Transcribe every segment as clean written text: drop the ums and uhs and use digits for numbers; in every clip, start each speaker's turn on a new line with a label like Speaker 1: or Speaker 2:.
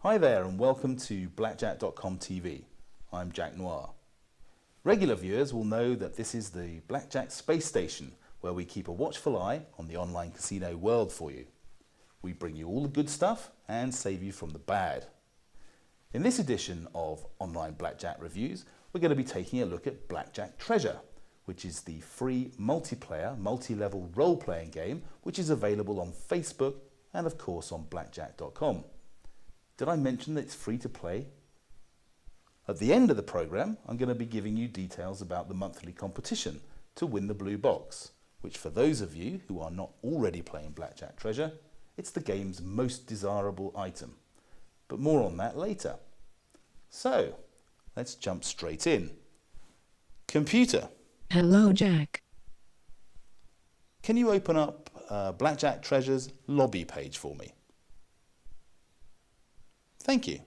Speaker 1: Hi there and welcome to Blackjack.com TV. I'm Jack Noir. Regular viewers will know that this is the Blackjack space station where we keep a watchful eye on the online casino world for you. We bring you all the good stuff and save you from the bad. In this edition of Online Blackjack Reviews, we're going to be taking a look at Blackjack Treasure, which is the free multiplayer, multi-level role-playing game which is available on Facebook and of course on Blackjack.com. Did I mention that it's free to play? At the end of the programme, I'm going to be giving you details about the monthly competition to win the blue box, which for those of you who are not already playing Blackjack Treasure, it's the game's most desirable item. But more on that later. So, let's jump straight in. Computer.
Speaker 2: Hello, Jack.
Speaker 1: Can you open up Blackjack Treasure's lobby page for me? Thank you.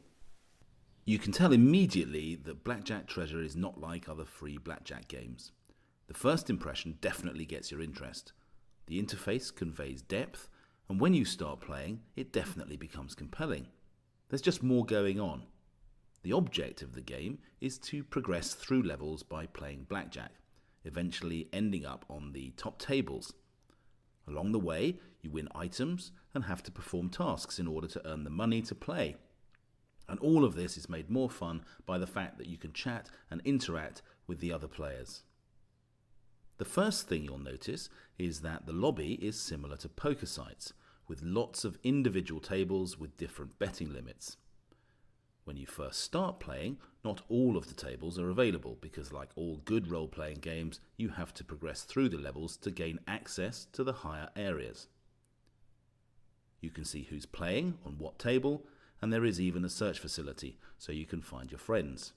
Speaker 1: You can tell immediately that Blackjack Treasure is not like other free blackjack games. The first impression definitely gets your interest. The interface conveys depth, and when you start playing, it definitely becomes compelling. There's just more going on. The object of the game is to progress through levels by playing blackjack, eventually ending up on the top tables. Along the way, you win items and have to perform tasks in order to earn the money to play. And all of this is made more fun by the fact that you can chat and interact with the other players. The first thing you'll notice is that the lobby is similar to poker sites, with lots of individual tables with different betting limits. When you first start playing, not all of the tables are available because, like all good role-playing games, you have to progress through the levels to gain access to the higher areas. You can see who's playing on what table, and there is even a search facility so you can find your friends.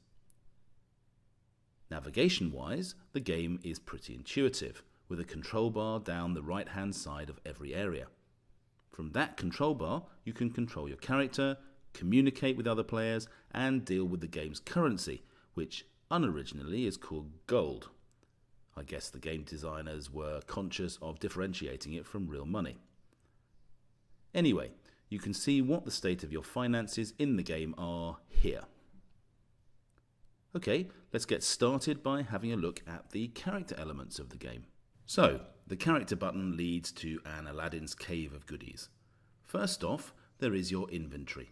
Speaker 1: Navigation-wise, the game is pretty intuitive, with a control bar down the right-hand side of every area. From that control bar, you can control your character, communicate with other players, and deal with the game's currency, which unoriginally is called gold. I guess the game designers were conscious of differentiating it from real money. Anyway, you can see what the state of your finances in the game are here. Okay, let's get started by having a look at the character elements of the game. So, the character button leads to an Aladdin's cave of goodies. First off, there is your inventory.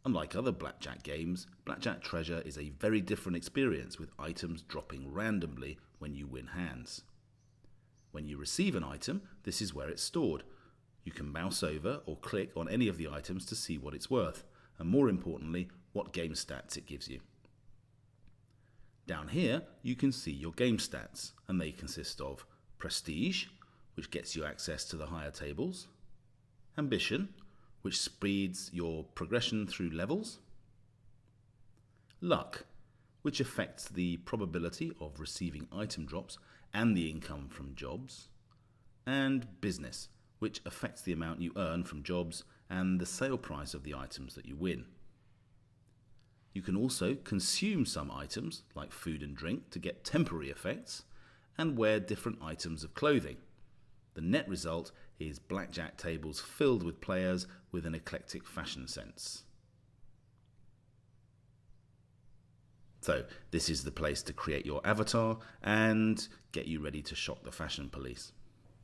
Speaker 1: Unlike other blackjack games, Blackjack Treasure is a very different experience with items dropping randomly when you win hands. When you receive an item, this is where it's stored. You can mouse over or click on any of the items to see what it's worth, and more importantly, what game stats it gives you. Down here, you can see your game stats, and they consist of Prestige, which gets you access to the higher tables, Ambition, which speeds your progression through levels, Luck, which affects the probability of receiving item drops and the income from jobs, and Business, which affects the amount you earn from jobs and the sale price of the items that you win. You can also consume some items, like food and drink, to get temporary effects, and wear different items of clothing. The net result is blackjack tables filled with players with an eclectic fashion sense. So, this is the place to create your avatar and get you ready to shock the fashion police.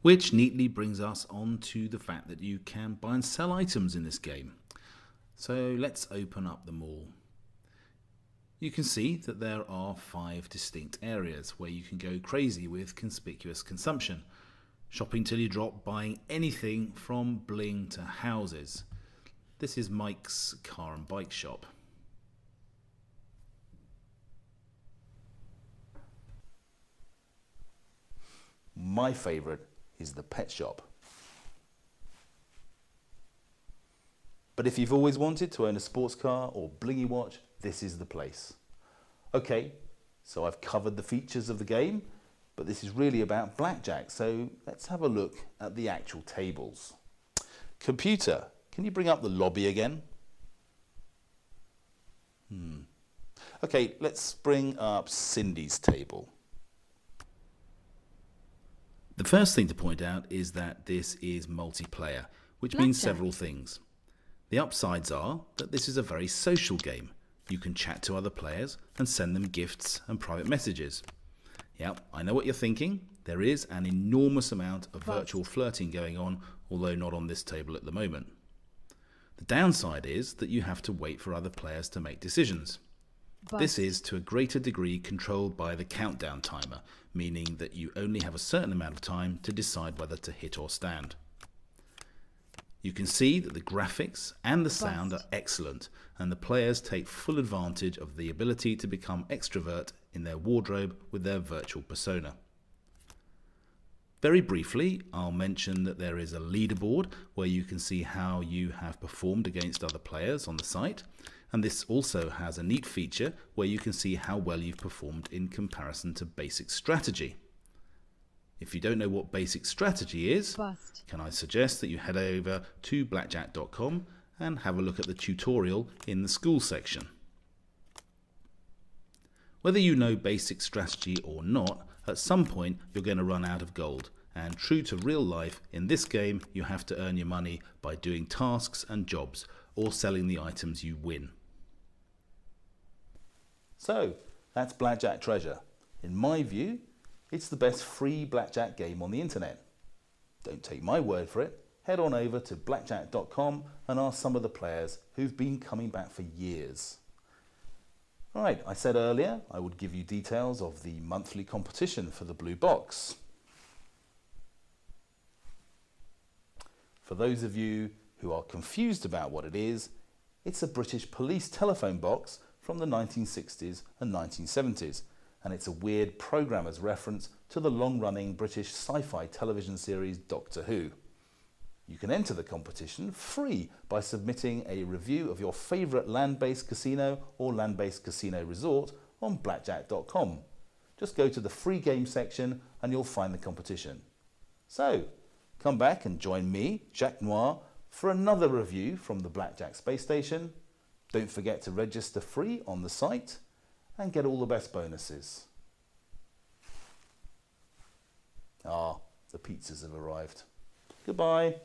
Speaker 1: Which neatly brings us on to the fact that you can buy and sell items in this game. So let's open up them all. You can see that there are 5 distinct areas where you can go crazy with conspicuous consumption. Shopping till you drop, buying anything from bling to houses. This is Mike's car and bike shop. My favourite is the pet shop. But if you've always wanted to own a sports car or blingy watch, this is the place. Okay, so I've covered the features of the game, but this is really about blackjack, so let's have a look at the actual tables. Computer, can you bring up the lobby again? Okay, let's bring up Cindy's table. The first thing to point out is that this is multiplayer, which means several things. The upsides are that this is a very social game. You can chat to other players and send them gifts and private messages. Yep, I know what you're thinking. There is an enormous amount of virtual flirting going on, although not on this table at the moment. The downside is that you have to wait for other players to make decisions. This is to a greater degree controlled by the countdown timer, meaning that you only have a certain amount of time to decide whether to hit or stand. You can see that the graphics and the sound are excellent, and the players take full advantage of the ability to become extrovert in their wardrobe with their virtual persona. Very briefly, I'll mention that there is a leaderboard where you can see how you have performed against other players on the site, and this also has a neat feature where you can see how well you've performed in comparison to basic strategy. If you don't know what basic strategy is, can I suggest that you head over to blackjack.com and have a look at the tutorial in the school section. Whether you know basic strategy or not, at some point you're going to run out of gold, and true to real life, in this game you have to earn your money by doing tasks and jobs or selling the items you win. So, that's Blackjack Treasure. In my view, it's the best free blackjack game on the internet. Don't take my word for it. Head on over to blackjack.com and ask some of the players who've been coming back for years. Right, I said earlier I would give you details of the monthly competition for the blue box. For those of you who are confused about what it is, it's a British police telephone box from the 1960s and 1970s, and it's a weird programmer's reference to the long-running British sci-fi television series Doctor Who. You can enter the competition free by submitting a review of your favourite land-based casino or land-based casino resort on blackjack.com. Just go to the free game section and you'll find the competition. So, come back and join me, Jack Noir, for another review from the Blackjack Space Station. Don't forget to register free on the site and get all the best bonuses. The pizzas have arrived. Goodbye.